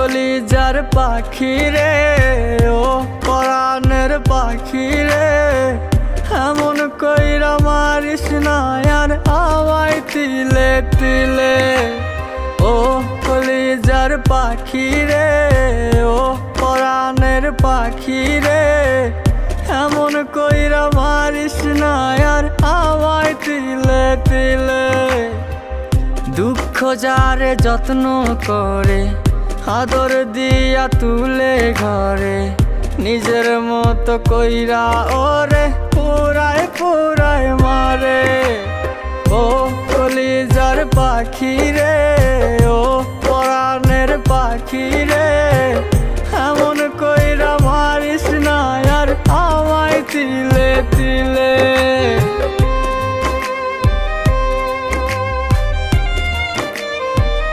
কলিজার পাখি রে, ও পরাণের পাখি রে, এমন কইরা মারিস না আর আমায় তিলে তিলে। ও কলিজার পাখি রে, ও পরাণের পাখি রে, এমন কইরা মারিস না আর আমায় তিলে তিলে। দুঃখ যারে যত্ন করে, আদর দিয়া তুলে ঘরে, নিজের মতো কইরা ওরে পুরায় পুরায় মারে। ও কলিজার পাখি রে,